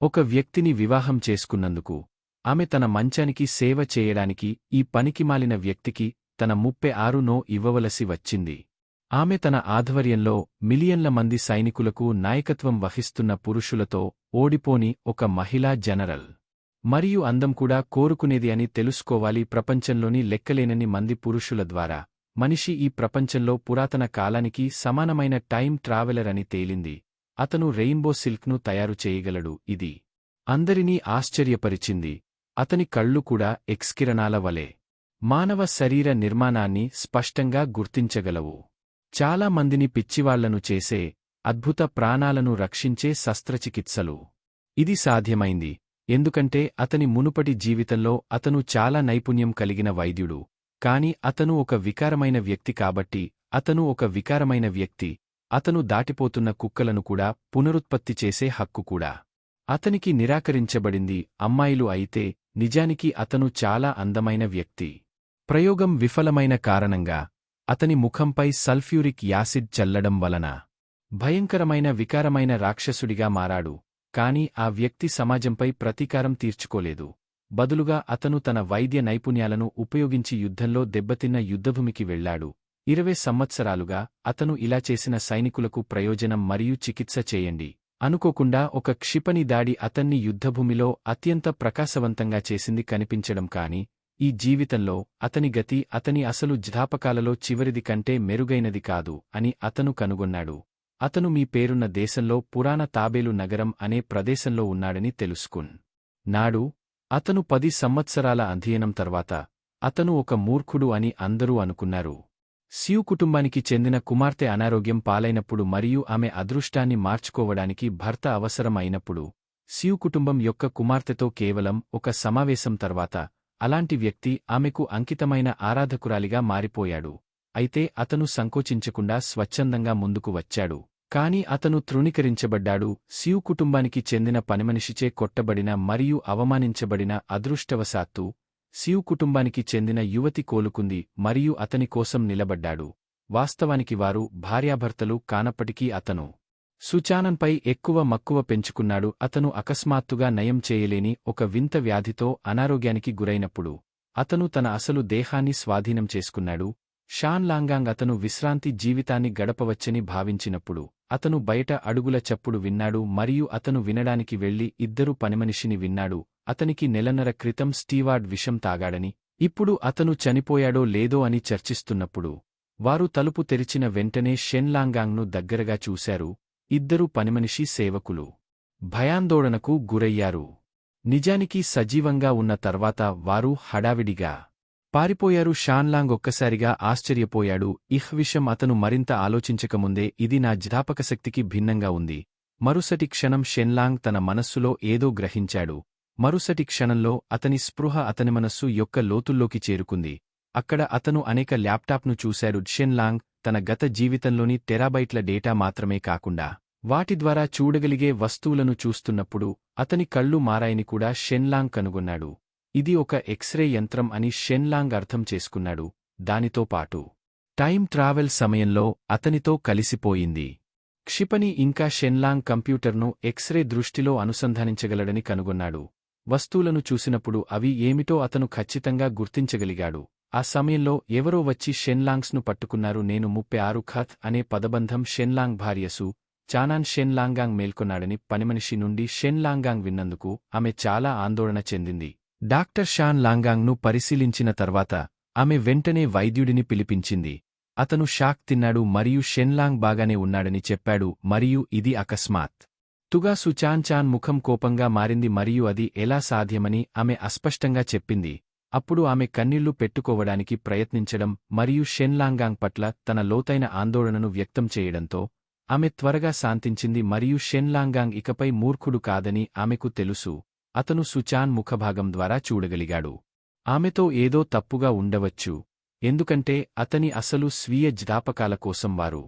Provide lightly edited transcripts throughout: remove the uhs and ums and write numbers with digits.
ఒక వ్యక్తిని వివాహం చేసుకున్నందుకు ఆమె తన మంచానికి సేవ చేయడానికి ఈ పనికిమాలిన వ్యక్తికి తన 36 ఇవ్వవలసి వచ్చింది. ఆమె తన ఆధ్వర్యంలో మిలియన్ల మంది సైనికులకు నాయకత్వం వహిస్తున్న పురుషులతో ఓడిపోని ఒక మహిళా జనరల్. మరియు అందం కూడా కోరుకునేది అని తెలుసుకోవాలి. ప్రపంచంలోని లెక్కలేనన్ని మంది పురుషుల ద్వారా మనిషి ఈ ప్రపంచంలో పురాతన కాలానికి సమానమైన టైం ట్రావెలర్ అని తేలింది. అతను రెయిన్బో సిల్క్ను తయారు చేయగలడు. ఇది అందరినీ ఆశ్చర్యపరిచింది. అతని కళ్ళు కూడా ఎక్స్కిరణాల వలె మానవ శరీర నిర్మాణాన్ని స్పష్టంగా గుర్తించగలవు. చాలా మందిని పిచ్చివాళ్లను చేసే అద్భుత ప్రాణాలను రక్షించే శస్త్రచికిత్సలు. ఇది సాధ్యమైంది ఎందుకంటే అతని మునుపటి జీవితంలో అతను చాలా నైపుణ్యం కలిగిన వైద్యుడు. కాని అతను ఒక వికారమైన వ్యక్తి కాబట్టి అతను ఒక వికారమైన వ్యక్తి. అతను దాటిపోతున్న కుక్కలను కూడా పునరుత్పత్తి చేసే హక్కు కూడా అతనికి నిరాకరించబడింది. అమ్మాయిలు అయితే నిజానికి అతను చాలా అందమైన వ్యక్తి. ప్రయోగం విఫలమైన కారణంగా అతని ముఖంపై సల్ఫ్యూరిక్ యాసిడ్ చల్లడం వలన భయంకరమైన వికారమైన రాక్షసుడిగా మారాడు. కాని ఆ వ్యక్తి సమాజంపై ప్రతీకారం తీర్చుకోలేదు. బదులుగా అతను తన వైద్య నైపుణ్యాలను ఉపయోగించి యుద్ధంలో దెబ్బతిన్న యుద్ధభూమికి వెళ్లాడు. 20 సంవత్సరాలుగా అతను ఇలా చేసిన సైనికులకు ప్రయోజనం మరియు చికిత్స చేయండి అనుకోకుండా ఒక క్షిపణి దాడి అతన్ని యుద్ధభూమిలో అత్యంత ప్రకాశవంతంగా చేసింది కనిపించడం. కాని ఈ జీవితంలో అతని గతి అతని అసలు జ్ఞాపకాలలో చివరిది కంటే మెరుగైనది కాదు అని అతను కనుగొన్నాడు. అతను మీ పేరున్న దేశంలో పురాణ తాబేలు నగరం అనే ప్రదేశంలో ఉన్నాడని తెలుసుకున్నాడు. అతను 10 సంవత్సరాల అధ్యయనం తర్వాత అతను ఒక మూర్ఖుడు అని అందరూ అనుకున్నారు. సియు కుటుంబానికి చెందిన కుమార్తె అనారోగ్యం పాలైనప్పుడు మరియు ఆమె అదృష్టాన్ని మార్చుకోవడానికి భర్త అవసరం అయినప్పుడు సియు కుటుంబం యొక్క కుమార్తెతో కేవలం ఒక సమావేశం తర్వాత అలాంటి వ్యక్తి ఆమెకు అంకితమైన ఆరాధకురాలిగా మారిపోయాడు. అయితే అతను సంకోచించకుండా స్వచ్ఛందంగా ముందుకు వచ్చాడు. కాని అతను తృణీకరించబడ్డాడు. సియు కుటుంబానికి చెందిన పనిమనిషిచే కొట్టబడిన మరియు అవమానించబడిన అదృష్టవశాత్తు సియు కుటుంబానికి చెందిన యువతి కోలుకుంది మరియు అతని కోసం నిలబడ్డాడు. వాస్తవానికి వారు భార్యాభర్తలు కానప్పటికీ అతను సుచానన్పై ఎక్కువ మక్కువ పెంచుకున్నాడు. అతను అకస్మాత్తుగా నయం చేయలేని ఒక వింత వ్యాధితో అనారోగ్యానికి గురైనప్పుడు అతను తన అసలు దేహాన్ని స్వాధీనం చేసుకున్నాడు. షాన్ లాంగాంగ్ అతను విశ్రాంతి జీవితాన్ని గడపవచ్చని భావించినప్పుడు అతను బయట అడుగుల చప్పుడు విన్నాడు మరియు అతను వినడానికి వెళ్లి ఇద్దరు పనిమనిషిని విన్నాడు. అతనికి నెలన్నర క్రితం స్టీవార్డ్ విషం తాగాడని, ఇప్పుడు అతను చనిపోయాడో లేదో అని చర్చిస్తున్నప్పుడు వారు తలుపు తెరిచిన వెంటనే షెన్ లాంగాంగ్ను దగ్గరగా చూశారు. ఇద్దరు పనిమనిషి సేవకులు భయాందోళనకు గురయ్యారు. నిజానికి సజీవంగా ఉన్న తర్వాత వారు హడావిడిగా పారిపోయారు. షాన్లాంగ్ ఒక్కసారిగా ఆశ్చర్యపోయాడు. విషయం అతను మరింత ఆలోచించకముందే ఇది నా జ్ఞాపకశక్తికి భిన్నంగా ఉంది. మరుసటి క్షణం షెన్లాంగ్ తన మనస్సులో ఏదో గ్రహించాడు. మరుసటి క్షణంలో అతని స్పృహ అతని మనస్సు యొక్క లోతుల్లోకి చేరుకుంది. అక్కడ అతను అనేక ల్యాప్టాప్ను చూశాడు. షెన్లాంగ్ తన గత జీవితంలోని టెరాబైట్ల డేటా మాత్రమే కాకుండా వాటి ద్వారా చూడగలిగే వస్తువులను చూస్తున్నప్పుడు అతని కళ్ళు మారాయని కూడా షెన్లాంగ్ కనుగొన్నాడు. ఇది ఒక ఎక్స్రే యంత్రం అని షెన్లాంగ్ అర్థం చేసుకున్నాడు. దానితో పాటు టైం ట్రావెల్ సమయంలో అతనితో కలిసిపోయింది. క్షిపణి ఇంకా షెన్లాంగ్ కంప్యూటర్ను ఎక్స్రే దృష్టిలో అనుసంధానించగలడని కనుగొన్నాడు. వస్తువులను చూసినప్పుడు అవి ఏమిటో అతను ఖచ్చితంగా గుర్తించగలిగాడు. ఆ సమయంలో ఎవరో వచ్చి షెన్లాంగ్స్ను పట్టుకున్నారు. నేను 36 ఖత్ అనే పదబంధం షెన్లాంగ్ భార్యసు చానాన్ షెన్లాంగాంగ్ మేల్కొన్నాడని పనిమనిషి నుండి షెన్లాంగాంగ్ విన్నందుకు ఆమె చాలా ఆందోళన చెందింది. డాక్టర్ షాన్ లాంగాంగ్ను పరిశీలించిన తర్వాత ఆమె వెంటనే వైద్యుడిని పిలిపించింది. అతను షాక్ తిన్నాడు మరియు షెన్లాంగ్ బాగానే ఉన్నాడని చెప్పాడు. మరియు ఇది అకస్మాత్ తుగా సుచాన్ ముఖం కోపంగా మారింది మరియు అది ఎలా సాధ్యమని ఆమె అస్పష్టంగా చెప్పింది. అప్పుడు ఆమె కన్నీళ్లు పెట్టుకోవడానికి ప్రయత్నించడం మరియు షెన్లాంగాంగ్ పట్ల తన లోతైన ఆందోళనను వ్యక్తం చేయడంతో ఆమె త్వరగా శాంతించింది మరియు షెన్లాంగాంగ్ ఇకపై మూర్ఖుడు కాదని ఆమెకు తెలుసు. అతను సుచాన్ ముఖభాగం ద్వారా చూడగలిగాడు. ఆమెతో ఏదో తప్పుగా ఉండవచ్చు, ఎందుకంటే అతని అసలు స్వీయ జ్ఞాపకాల కోసం వారు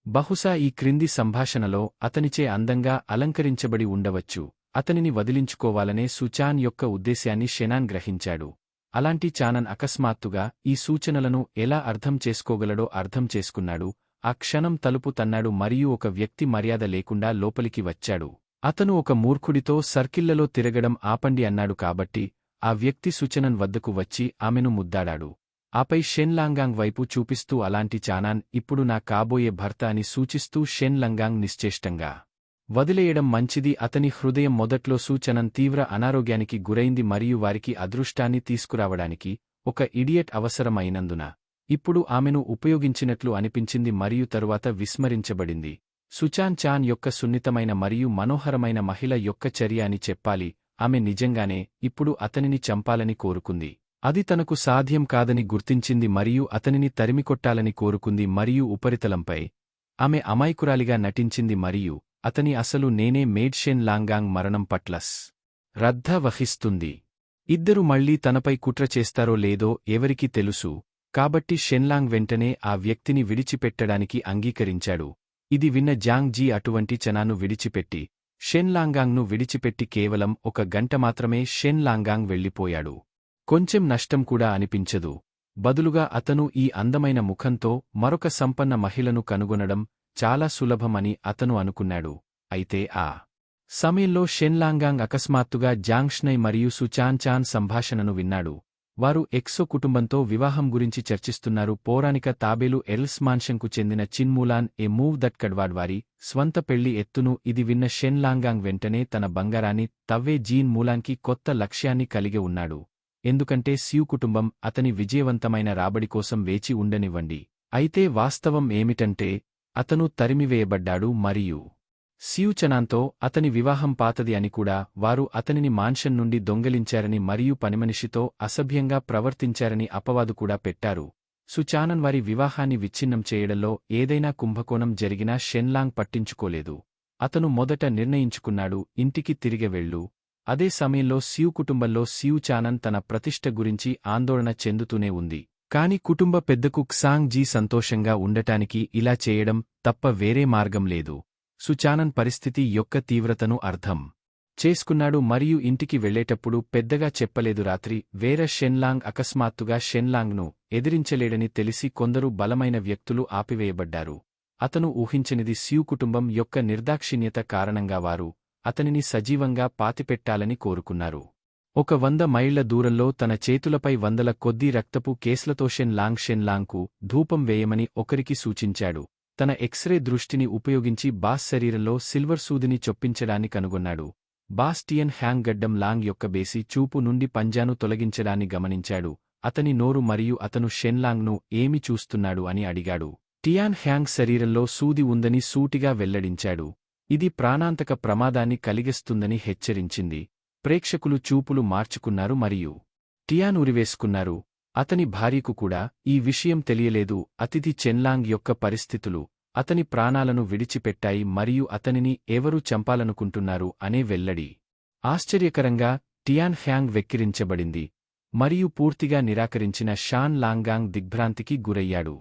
బహుశా ఈ క్రింది సంభాషణలో అతనిచే అందంగా అలంకరించబడి ఉండవచ్చు. అతనిని వదిలించుకోవాలనే సుచాన్ యొక్క ఉద్దేశ్యాన్ని షెనాన్ గ్రహించాడు. అలాంటి చానన్ అకస్మాత్తుగా ఈ సూచనలను ఎలా అర్థం చేసుకోగలడో అర్థం చేసుకున్నాడు. ఆ క్షణం తలుపు తన్నాడు మరియు ఒక వ్యక్తి మర్యాద లేకుండా లోపలికి వచ్చాడు. అతను ఒక మూర్ఖుడితో సర్కిళ్లలో తిరగడం ఆపండి అన్నాడు కాబట్టి ఆ వ్యక్తి సుచనన్ వద్దకు వచ్చి ఆమెను ముద్దాడాడు. ఆపై షెన్ లాంగాంగ్ వైపు చూపిస్తూ అలాంటి చానాన్ ఇప్పుడు నా కాబోయే భర్త అని సూచిస్తూ షెన్ లాంగాంగ్ నిశ్చేష్టంగా వదిలేయడం మంచిది. అతని హృదయం మొదట్లో సూచనన్ తీవ్ర అనారోగ్యానికి గురైంది మరియు వారికి అదృష్టాన్ని తీసుకురావడానికి ఒక ఇడియట్ అవసరం అయినందున ఇప్పుడు ఆమెను ఉపయోగించినట్లు అనిపించింది మరియు తరువాత విస్మరించబడింది. సుచాన్ చాన్ యొక్క సున్నితమైన మరియు మనోహరమైన మహిళ యొక్క చర్య అని చెప్పాలి. ఆమె నిజంగానే ఇప్పుడు అతనిని చంపాలని కోరుకుంది. అది తనకు సాధ్యం కాదని గుర్తించింది మరియు అతనిని తరిమికొట్టాలని కోరుకుంది మరియు ఉపరితలంపై ఆమె అమాయకురాలిగా నటించింది మరియు అతని అసలు నేనే మేడ్ షెన్ లాంగాంగ్ మరణం పట్లస్ రద్ధ వహిస్తుంది. ఇద్దరు మళ్లీ తనపై కుట్ర చేస్తారో లేదో ఎవరికి తెలుసు. కాబట్టి షెన్లాంగ్ వెంటనే ఆ వ్యక్తిని విడిచిపెట్టడానికి అంగీకరించాడు. ఇది విన్న జాంగ్ జీ అటువంటి చనాను విడిచిపెట్టి షెన్ లాంగాంగ్ను విడిచిపెట్టి కేవలం 1 గంట మాత్రమే షెన్ లాంగాంగ్ వెళ్ళిపోయాడు. కొంచెం నష్టం కూడా అనిపించదు. బదులుగా అతను ఈ అందమైన ముఖంతో మరొక సంపన్న మహిళను కనుగొనడం చాలా సులభమని అతను అనుకున్నాడు. అయితే ఆ సమయంలో షెన్ లాంగాంగ్ అకస్మాత్తుగా జాంగ్ షనై మరియు సుచాన్ చాన్ సంభాషణను విన్నాడు. వారు ఎక్సో కుటుంబంతో వివాహం గురించి చర్చిస్తున్నారు. పౌరాణిక తాబేలు ఎర్ల్స్ మాన్షంకు చెందిన చిన్మూలాన్ ఏ మూవ్ దట్ కడ్వాడ్ వారి స్వంత పెళ్లి ఎత్తును ఇది విన్న షెన్ లాంగాంగ్ వెంటనే తన బంగారాన్ని తవ్వే జీన్ మూలాన్కి కొత్త లక్ష్యాన్ని కలిగి ఉన్నాడు. ఎందుకంటే సియు కుటుంబం అతని విజయవంతమైన రాబడి కోసం వేచి ఉండనివ్వండి. అయితే వాస్తవం ఏమిటంటే అతను తరిమివేయబడ్డాడు మరియు సియు చనాన్తో అతని వివాహం పాతది అని కూడా వారు అతనిని మాన్షన్ నుండి దొంగిలించారని మరియు పనిమనిషితో అసభ్యంగా ప్రవర్తించారని అపవాదు కూడా పెట్టారు. సుచానన్ వారి వివాహాన్ని విచ్ఛిన్నం చేయడంలో ఏదైనా కుంభకోణం జరిగినా షెన్లాంగ్ పట్టించుకోలేదు. అతను మొదట నిర్ణయించుకున్నాడు ఇంటికి తిరిగి వెళ్ళు. అదే సమయంలో సియు కుటుంబంలో సియు చానన్ తన ప్రతిష్ఠ గురించి ఆందోళన చెందుతూనే ఉంది. కాని కుటుంబ పెద్దకు క్సాంగ్ జీ సంతోషంగా ఉండటానికి ఇలా చేయడం తప్ప వేరే మార్గం లేదు. సుచానన్ పరిస్థితి యొక్క తీవ్రతను అర్థం చేసుకున్నాడు మరియు ఇంటికి వెళ్లేటప్పుడు పెద్దగా చెప్పలేదు. రాత్రి వేర షెన్లాంగ్ అకస్మాత్తుగా షెన్లాంగ్ను ఎదిరించలేడని తెలిసి కొందరు బలమైన వ్యక్తులు ఆపివేయబడ్డారు. అతను ఊహించనిది సియు కుటుంబం యొక్క నిర్దాక్షిణ్యత కారణంగా వారు అతనిని సజీవంగా పాతిపెట్టాలని కోరుకున్నారు. 100 మైళ్ల దూరంలో తన చేతులపై వందల కొద్దీ రక్తపు కేస్లతో షెన్లాంగ్కు ధూపం వేయమని ఒకరికి సూచించాడు. తన ఎక్స్రే దృష్టిని ఉపయోగించి బాస్ శరీరంలో సిల్వర్ సూదిని చొప్పించడాన్ని కనుగొన్నాడు. బాస్ టియన్ హ్యాంగ్ గడ్డం లాంగ్ యొక్క బేసి చూపు నుండి పంజాను తొలగించడాన్ని గమనించాడు. అతని నోరు మరియు అతను షెన్లాంగ్ను ఏమి చూస్తున్నాడు అని అడిగాడు. టియాన్ హ్యాంగ్ శరీరంలో సూది ఉందని సూటిగా వెల్లడించాడు. ఇది ప్రాణాంతక ప్రమాదాన్ని కలిగిస్తుందని హెచ్చరించింది. ప్రేక్షకులు చూపులు మార్చుకున్నారు మరియు టియాన్ ఉరివేసుకున్నారు. అతని భార్యకు కూడా ఈ విషయం తెలియలేదు. అతిథి చెన్లాంగ్ యొక్క పరిస్థితులు అతని ప్రాణాలను విడిచిపెట్టాయి మరియు అతనిని ఎవరు చంపాలనుకుంటున్నారు అనే వెల్లడి. ఆశ్చర్యకరంగా టియాన్ హ్యాంగ్ వెక్కిరించబడింది మరియు పూర్తిగా నిరాకరించిన షాన్ లాంగాంగ్ దిగ్భ్రాంతికి గురయ్యాడు.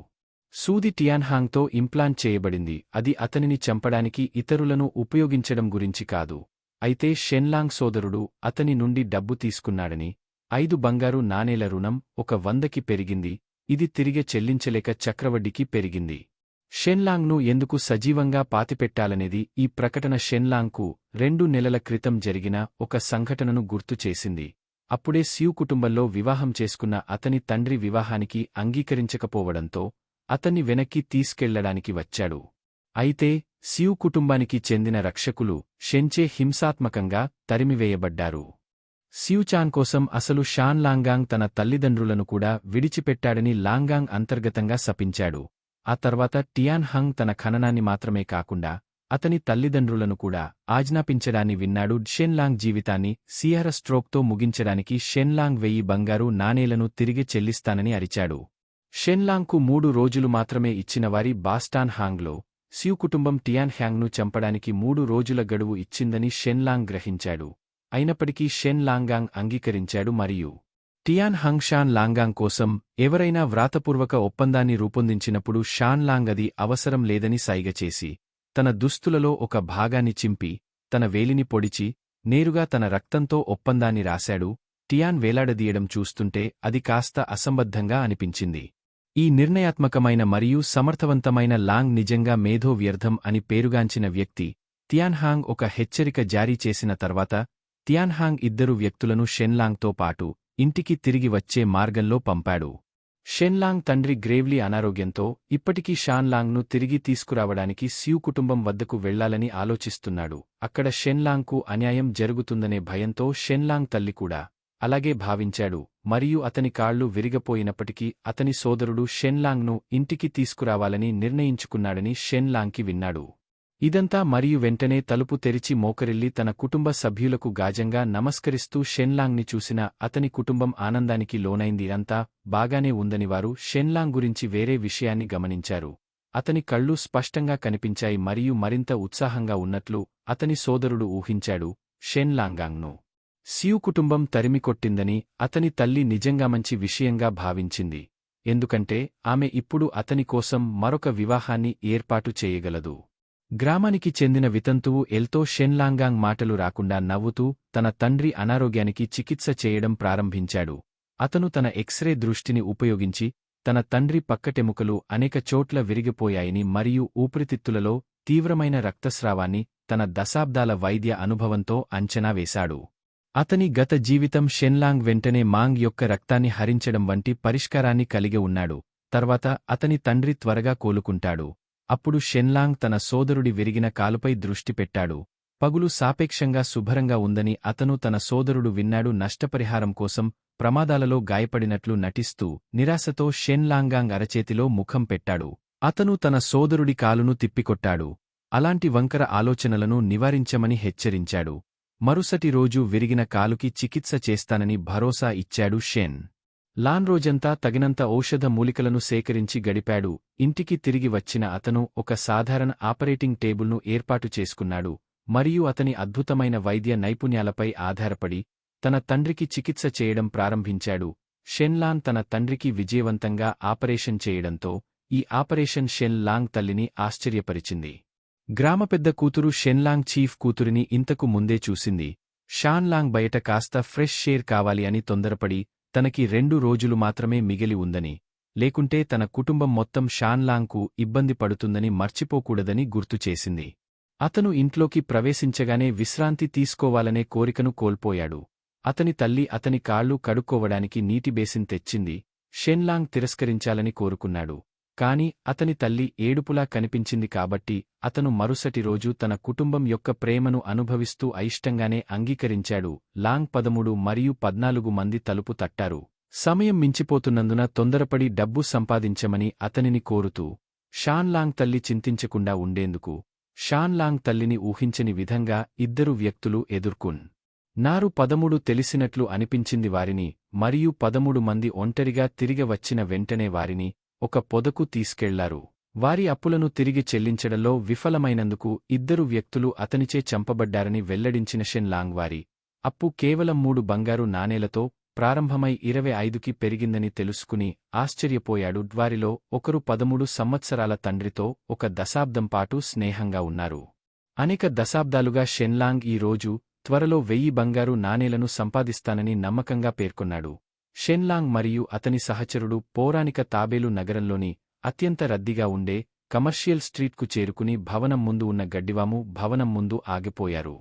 సూది టియాన్హాంగ్తో ఇంప్లాంట్ చేయబడింది. అది అతనిని చంపడానికి ఇతరులను ఉపయోగించడం గురించి కాదు. అయితే షెన్లాంగ్ సోదరుడు అతని నుండి డబ్బు తీసుకున్నాడని 5 బంగారు నాణేల రుణం 100కి పెరిగింది. ఇది తిరిగి చెల్లించలేక చక్రవడ్డీకి పెరిగింది. షెన్లాంగ్ను ఎందుకు సజీవంగా పాతిపెట్టాలనేది ఈ ప్రకటన షెన్లాంగ్కు 2 నెలల క్రితం జరిగిన ఒక సంఘటనను గుర్తు చేసింది. అప్పుడే సియు కుటుంబంలో వివాహం చేసుకున్న అతని తండ్రి వివాహానికి అంగీకరించకపోవడంతో అతన్ని వెనక్కి తీసుకెళ్లడానికి వచ్చాడు. అయితే సియు కుటుంబానికి చెందిన రక్షకులు షెన్చే హింసాత్మకంగా తరిమివేయబడ్డారు. సియుచాన్ కోసం అసలు షాన్ లాంగాంగ్ తన తల్లిదండ్రులను కూడా విడిచిపెట్టాడని లాంగాంగ్ అంతర్గతంగా శపించాడు. ఆ తర్వాత టియాన్ హంగ్ తన ఖననాన్ని మాత్రమే కాకుండా అతని తల్లిదండ్రులను కూడా ఆజ్ఞాపించడాన్ని విన్నాడు. షెన్లాంగ్ జీవితాన్ని సియర స్ట్రోక్తో ముగించడానికి షెన్లాంగ్ 1000 బంగారు నాణేలను తిరిగి చెల్లిస్తానని అరిచాడు. షెన్లాంగ్కు 3 రోజులు మాత్రమే ఇచ్చినవారి బాస్టాన్ హాంగ్లో సియు కుటుంబం టియాన్ హ్యాంగ్ను చంపడానికి 3 రోజుల గడువు ఇచ్చిందని షెన్లాంగ్ గ్రహించాడు. అయినప్పటికీ షెన్ లాంగాంగ్ అంగీకరించాడు మరియు టియాన్ హంగ్ షాన్ లాంగాంగ్ కోసం ఎవరైనా వ్రాతపూర్వక ఒప్పందాన్ని రూపొందించినప్పుడు షాన్ లాంగ్ అది అవసరం లేదని సైగచేసి తన దుస్తులలో ఒక భాగాన్ని చింపి తన వేలిని పొడిచి నేరుగా తన రక్తంతో ఒప్పందాన్ని రాశాడు. టియాన్ వేలాడదీయడం చూస్తుంటే అది కాస్త అసంబద్ధంగా అనిపించింది. ఈ నిర్ణయాత్మకమైన మరియు సమర్థవంతమైన లాంగ్ నిజంగా మేధో వ్యర్థం అని పేరుగాంచిన వ్యక్తి తియాన్హాంగ్ ఒక హెచ్చరిక జారీ చేసిన తర్వాత తియాన్హాంగ్ ఇద్దరు వ్యక్తులను షెన్లాంగ్తో పాటు ఇంటికి తిరిగి వచ్చే మార్గంలో పంపాడు. షెన్లాంగ్ తండ్రి గ్రేవ్లీ అనారోగ్యంతో ఇప్పటికీ షాన్లాంగ్ను తిరిగి తీసుకురావడానికి స్యూ కుటుంబం వద్దకు వెళ్లాలని ఆలోచిస్తున్నాడు. అక్కడ షెన్లాంగ్కు అన్యాయం జరుగుతుందనే భయంతో షెన్లాంగ్ తల్లి కూడా అలాగే భావించాడు మరియు అతని కాళ్లు విరిగపోయినప్పటికీ అతని సోదరుడు షెన్లాంగ్ను ఇంటికి తీసుకురావాలని నిర్ణయించుకున్నాడని షెన్లాంగ్కి విన్నాడు. ఇదంతా మరియు వెంటనే తలుపు తెరిచి మోకరిల్లి తన కుటుంబ సభ్యులకు గాజంగా నమస్కరిస్తూ షెన్లాంగ్ని చూసిన అతని కుటుంబం ఆనందానికి లోనైంది. అంతా బాగానే ఉందని వారు షెన్లాంగ్ గురించి వేరే విషయాన్ని గమనించారు. అతని కళ్ళు స్పష్టంగా కనిపించాయి మరియు మరింత ఉత్సాహంగా ఉన్నట్లు అతని సోదరుడు ఊహించాడు. షెన్లాంగాంగ్ను స్యూ కుటుంబం తరిమికొట్టిందని అతని తల్లి నిజంగా మంచి విషయంగా భావించింది, ఎందుకంటే ఆమె ఇప్పుడు అతని కోసం మరొక వివాహాన్ని ఏర్పాటు చేయగలదు. గ్రామానికి చెందిన వితంతువు ఎల్తో షెన్లాంగాంగ్ మాటలు రాకుండా నవ్వుతూ తన తండ్రి అనారోగ్యానికి చికిత్స చేయడం ప్రారంభించాడు. అతను తన ఎక్స్రే దృష్టిని ఉపయోగించి తన తండ్రి పక్కటెముకలు అనేక చోట్ల విరిగిపోయాయని మరియు ఊపిరితిత్తులలో తీవ్రమైన రక్తస్రావాన్ని తన దశాబ్దాల వైద్య అనుభవంతో అంచనా వేశాడు. అతని గత జీవితం షెన్లాంగ్ వెంటనే మాంగ్ యొక్క రక్తాన్ని హరించడం వంటి పరిష్కారాన్ని కలిగి ఉన్నాడు. తర్వాత అతని తండ్రి త్వరగా కోలుకుంటాడు. అప్పుడు షెన్లాంగ్ తన సోదరుడి విరిగిన కాలుపై దృష్టి పెట్టాడు. పగులు సాపేక్షంగా శుభ్రంగా ఉందని అతను తన సోదరుడు విన్నాడు. నష్టపరిహారం కోసం ప్రమాదాలలో గాయపడినట్లు నటిస్తూ నిరాశతో షెన్లాంగాంగ్ అరచేతిలో ముఖం పెట్టాడు. అతను తన సోదరుడి కాలును తిప్పికొట్టాడు. అలాంటి వంకర ఆలోచనలను నివారించమని హెచ్చరించాడు. మరుసటి రోజు విరిగిన కాలుకి చికిత్స చేస్తానని భరోసా ఇచ్చాడు షెన్ లాన్. రోజంతా తగినంత ఔషధ మూలికలను సేకరించి గడిపాడు. ఇంటికి తిరిగి వచ్చిన అతను ఒక సాధారణ ఆపరేటింగ్ టేబుల్ను ఏర్పాటు చేసుకున్నాడు మరియు అతని అద్భుతమైన వైద్య నైపుణ్యాలపై ఆధారపడి తన తండ్రికి చికిత్స చేయడం ప్రారంభించాడు. షెన్లాన్ తన తండ్రికి విజయవంతంగా ఆపరేషన్ చేయడంతో ఈ ఆపరేషన్ షెన్ లాంగ్ తల్లిని ఆశ్చర్యపరిచింది. గ్రామ పెద్ద కూతురు షెన్లాంగ్ చీఫ్ కూతురిని ఇంతకు ముందే చూసింది. షాన్లాంగ్ బయట కాస్త ఫ్రెష్ షేర్ కావాలి అని తొందరపడి తనకి 2 రోజులు మాత్రమే మిగిలి ఉందని, లేకుంటే తన కుటుంబం మొత్తం షాన్లాంగ్కు ఇబ్బంది పడుతుందని మర్చిపోకూడదని గుర్తుచేసింది. అతను ఇంట్లోకి ప్రవేశించగానే విశ్రాంతి తీసుకోవాలనే కోరికను కోల్పోయాడు. అతని తల్లి అతని కాళ్లు కడుక్కోవడానికి నీటి బేసిన్ తెచ్చింది. షెన్లాంగ్ తిరస్కరించాలని కోరుకున్నాడు, కాని అతని తల్లి ఏడుపులా కనిపించింది కాబట్టి అతను మరుసటి రోజు తన కుటుంబం యొక్క ప్రేమను అనుభవిస్తూ అయిష్టంగానే అంగీకరించాడు. లాంగ్ 13 మరియు 14 మంది తలుపు తట్టారు. సమయం మించిపోతున్నందున తొందరపడి డబ్బు సంపాదించమని అతనిని కోరుతూ షాన్లాంగ్ తల్లి చింతించకుండా ఉండేందుకు షాన్లాంగ్ తల్లిని ఊహించని విధంగా ఇద్దరు వ్యక్తులు ఎదుర్కొన్నారు. 13 తెలిసినట్లు అనిపించింది వారిని, మరియు 13 మంది ఒంటరిగా తిరిగి వచ్చిన వెంటనే వారిని ఒక పొదకు తీసుకెళ్లారు. వారి అప్పులను తిరిగి చెల్లించడంలో విఫలమైనందుకు ఇద్దరు వ్యక్తులు అతనిచే చంపబడ్డారని వెల్లడించిన షెన్లాంగ్ వారి అప్పు కేవలం 3 బంగారు నాణేలతో ప్రారంభమై 25కి పెరిగిందని తెలుసుకుని ఆశ్చర్యపోయాడు. వారిలో ఒకరు 13 సంవత్సరాల తండ్రితో ఒక దశాబ్దం పాటు స్నేహంగా ఉన్నారు. అనేక దశాబ్దాలుగా షెన్లాంగ్ ఈ రోజు త్వరలో 1000 బంగారు నాణేలను సంపాదిస్తానని నమ్మకంగా పేర్కొన్నాడు. షెన్లాంగ్ మరియు అతని సహచరుడు పౌరాణిక తాబేలు నగరంలోని అత్యంత రద్దీగా ఉండే కమర్షియల్ స్ట్రీట్కు చేరుకుని భవనం ముందు ఉన్న గడ్డివాము భవనం ముందు ఆగిపోయారు.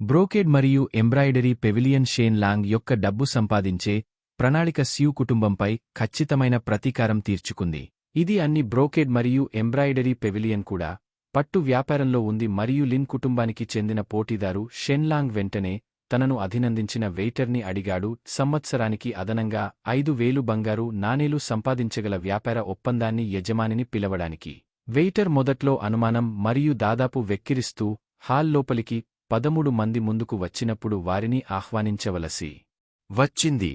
బ్రోకేడ్ మరియు ఎంబ్రాయిడరీ పెవిలియన్ షెన్లాంగ్ యొక్క డబ్బు సంపాదించే ప్రణాళిక స్యూ కుటుంబంపై ఖచ్చితమైన ప్రతీకారం తీర్చుకుంది. ఇది అన్ని బ్రోకేడ్ మరియు ఎంబ్రాయిడరీ పెవిలియన్ కూడా పట్టు వ్యాపారంలో ఉంది మరియు లిన్ కుటుంబానికి చెందిన పోటీదారు షెన్లాంగ్ వెంటనే తనను అభినందించిన వెయిటర్ని అడిగాడు. సంవత్సరానికి అదనంగా 5000 బంగారు నాణేలు సంపాదించగల వ్యాపార ఒప్పందాన్ని యజమానిని పిలవడానికి. వెయిటర్ మొదట్లో అనుమానం మరియు దాదాపు వెక్కిరిస్తూ హాల్ లోపలికి 13 మంది ముందుకు వచ్చినప్పుడు వారిని ఆహ్వానించవలసి వచ్చింది.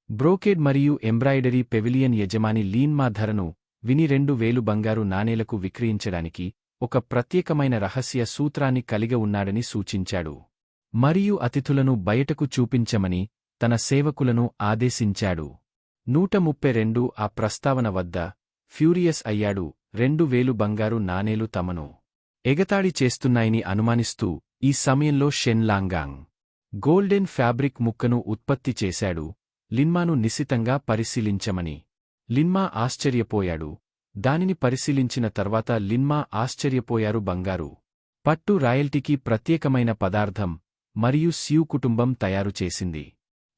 బ్రోకేడ్ మరియు ఎంబ్రాయిడరీ పెవిలియన్ యజమాని లీన్ మా ధరను విని 2000 బంగారు నాణేలకు విక్రయించడానికి ఒక ప్రత్యేకమైన రహస్య సూత్రాన్ని కలిగి ఉన్నాడని సూచించాడు మరియు అతిథులను బయటకు చూపించమని తన సేవకులను ఆదేశించాడు. 132 ఆ ప్రస్తావన వద్ద ఫ్యూరియస్ అయ్యాడు. 2000 బంగారు నాణేలు తమను ఎగతాళి చేస్తున్నాయని అనుమానిస్తూ ఈ సమయంలో షెన్లాంగాంగ్ గోల్డెన్ ఫ్యాబ్రిక్ ముక్కను ఉత్పత్తి చేశాడు. లిన్మాను నిశితంగా పరిశీలించమని. లిన్మా ఆశ్చర్యపోయాడు. దానిని పరిశీలించిన తర్వాత లిన్మా ఆశ్చర్యపోయారు. బంగారు పట్టు రాయల్టీకి ప్రత్యేకమైన పదార్థం మరియు సియు కుటుంబం తయారు చేసింది.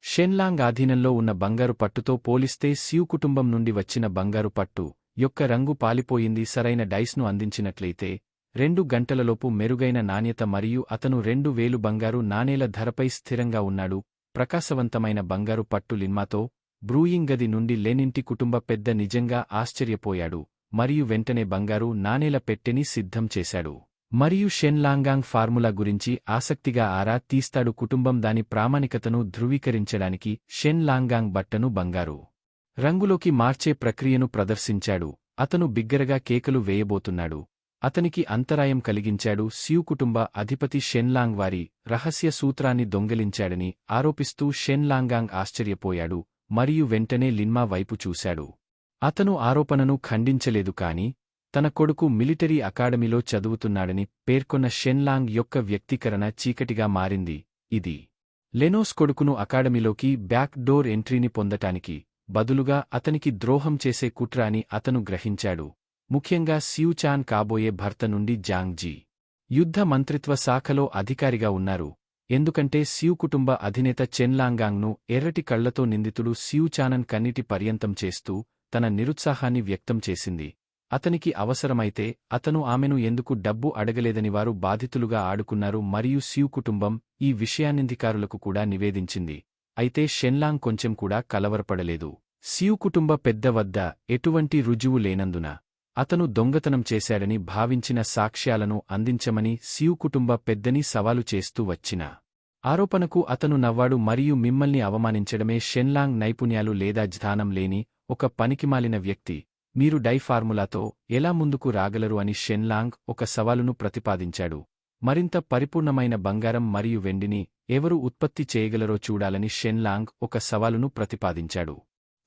షెన్లాంగ్ ఆధీనంలో ఉన్న బంగారు పట్టుతో పోలిస్తే సియు కుటుంబం నుండి వచ్చిన బంగారు పట్టు యొక్క రంగు పాలిపోయింది. సరైన డైస్ను అందించినట్లయితే 2 గంటలలోపు మెరుగైన నాణ్యత మరియు అతను 2000 బంగారు నాణేల ధరపై స్థిరంగా ఉన్నాడు. ప్రకాశవంతమైన బంగారు పట్టు లిన్మాతో బ్రూయింగ్ గది నుండి లెనింటి కుటుంబ పెద్ద నిజంగా ఆశ్చర్యపోయాడు మరియు వెంటనే బంగారు నాణేల పెట్టెని సిద్ధం చేశాడు మరియు షెన్లాంగాంగ్ ఫార్ములా గురించి ఆసక్తిగా ఆరా తీస్తాడు. కుటుంబం దాని ప్రామాణికతను ధృవీకరించడానికి షెన్లాంగాంగ్ బట్టను బంగారు రంగులోకి మార్చే ప్రక్రియను ప్రదర్శించాడు. అతను బిగ్గరగా కేకలు వేయబోతున్నాడు. అతనికి అంతరాయం కలిగించాడు. సియు కుటుంబ అధిపతి షెన్లాంగ్ వారి రహస్య సూత్రాన్ని దొంగిలించాడని ఆరోపిస్తూ షెన్లాంగాంగ్ ఆశ్చర్యపోయాడు మరియు వెంటనే లిన్మా వైపు చూశాడు. అతను ఆరోపణను ఖండించలేదు కాని తన కొడుకు మిలిటరీ అకాడమీలో చదువుతున్నాడని పేర్కొన్న షెన్లాంగ్ యొక్క వ్యక్తీకరణ చీకటిగా మారింది. ఇది లెనోస్ కొడుకును అకాడమీలోకి బ్యాక్ డోర్ ఎంట్రీని పొందటానికి బదులుగా అతనికి ద్రోహం చేసే కుట్ర అని అతను గ్రహించాడు. ముఖ్యంగా సియు చాన్ కాబోయే భర్త నుండి జాంగ్ జీ యుద్ధ మంత్రిత్వ శాఖలో అధికారిగా ఉన్నారు. ఎందుకంటే సియు కుటుంబ అధినేత చెన్లాంగాంగ్ను ఎర్రటి కళ్లతో నిందితుడు సియు చానన్ కన్నీటి పర్యంతం చేస్తూ తన నిరుత్సాహాన్ని వ్యక్తం చేసింది. అతనికి అవసరమైతే అతను ఆమెను ఎందుకు డబ్బు అడగలేదని వారు బాధితులుగా ఆడుకున్నారు మరియు సియు కుటుంబం ఈ విషయాన్నిధికారులకు కూడా నివేదించింది. అయితే షెన్లాంగ్ కొంచెం కూడా కలవరపడలేదు. సియు కుటుంబ పెద్ద వద్ద ఎటువంటి రుజువు లేనందున అతను దొంగతనం చేశాడని భావించిన సాక్ష్యాలను అందించమని సియు కుటుంబ పెద్దని సవాలు చేస్తూ వచ్చిన ఆరోపణకు అతను నవ్వాడు మరియు మిమ్మల్ని అవమానించడమే షెన్లాంగ్ నైపుణ్యాలు లేదా జ్ఞానం లేని ఒక పనికిమాలిన వ్యక్తి. మీరు డై ఫార్ములాతో ఎలా ముందుకు రాగలరు అని షెన్లాంగ్ ఒక సవాలును ప్రతిపాదించాడు. మరింత పరిపూర్ణమైన బంగారం మరియు వెండిని ఎవరు ఉత్పత్తి చేయగలరో చూడాలని షెన్లాంగ్ ఒక సవాలును ప్రతిపాదించాడు.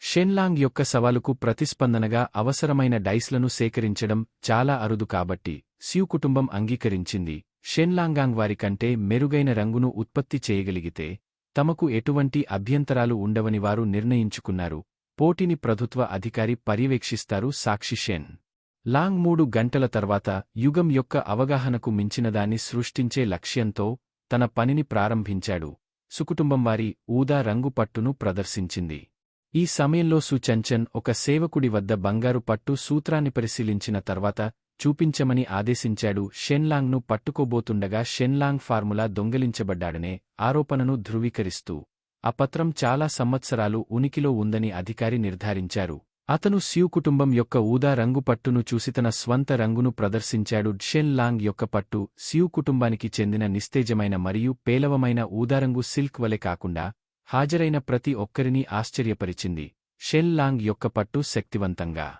షెన్లాంగ్ యొక్క సవాలుకు ప్రతిస్పందనగా అవసరమైన డైస్లను సేకరించడం చాలా అరుదు కాబట్టి సియు కుటుంబం అంగీకరించింది. షెన్లాంగాంగ్ వారి కంటే మెరుగైన రంగును ఉత్పత్తి చేయగలిగితే తమకు ఎటువంటి అభ్యంతరాలు ఉండవని వారు నిర్ణయించుకున్నారు. పోటీని ప్రభుత్వ అధికారి పర్యవేక్షిస్తారు. సాక్షి షెన్ లాంగ్ 3 గంటల తర్వాత యుగం యొక్క అవగాహనకు మించినదాన్ని సృష్టించే లక్ష్యంతో తన పనిని ప్రారంభించాడు. సుకుటుంబం వారి ఊదా రంగు పట్టును ప్రదర్శించింది. ఈ సమయంలో సు చంచన్ ఒక సేవకుడి వద్ద బంగారు పట్టు సూత్రాన్ని పరిశీలించిన తర్వాత చూపించమని ఆదేశించాడు. షెన్లాంగ్ను పట్టుకోబోతుండగా షెన్లాంగ్ ఫార్ములా దొంగిలించబడ్డాడనే ఆరోపణను ధృవీకరిస్తూ ఆ పత్రం చాలా సంవత్సరాలు ఉనికిలో ఉందని అధికారి నిర్ధారించారు. అతను సియు కుటుంబం యొక్క ఊదా రంగు పట్టును చూసి తన స్వంత రంగును ప్రదర్శించాడు. షెన్లాంగ్ యొక్క పట్టు సియు కుటుంబానికి చెందిన నిస్తేజమైన మరియు పేలవమైన ఊదారంగు సిల్క్ వలె కాకుండా హాజరైన ప్రతి ఒక్కరినీ ఆశ్చర్యపరిచింది. షెన్లాంగ్ యొక్క పట్టు శక్తివంతంగా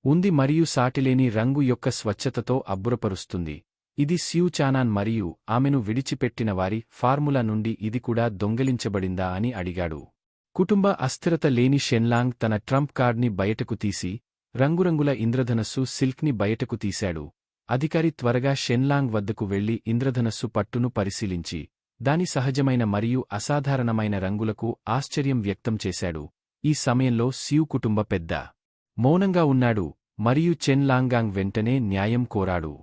ఉంది మరియు సాటిలేని రంగు యొక్క స్వచ్ఛతతో అబ్బురపరుస్తుంది. ఇది సియు చానాన్ మరియు ఆమెను విడిచిపెట్టిన వారి ఫార్ములా నుండి ఇది కూడా దొంగిలించబడిందా అని అడిగాడు. కుటుంబ అస్థిరత లేని షెన్లాంగ్ తన ట్రంప్ కార్డ్ని బయటకు తీసి రంగురంగుల ఇంద్రధనస్సు సిల్క్ని బయటకు తీశాడు. అధికారి త్వరగా షెన్లాంగ్ వద్దకు వెళ్లి ఇంద్రధనస్సు పట్టును పరిశీలించి దాని సహజమైన మరియు అసాధారణమైన రంగులకు ఆశ్చర్యం వ్యక్తం చేశాడు. ఈ సమయంలో సియు కుటుంబ పెద్ద మౌనంగా ఉన్నాడు మరియు చెన్లాంగాంగ్ వెంటనే న్యాయం కోరాడు.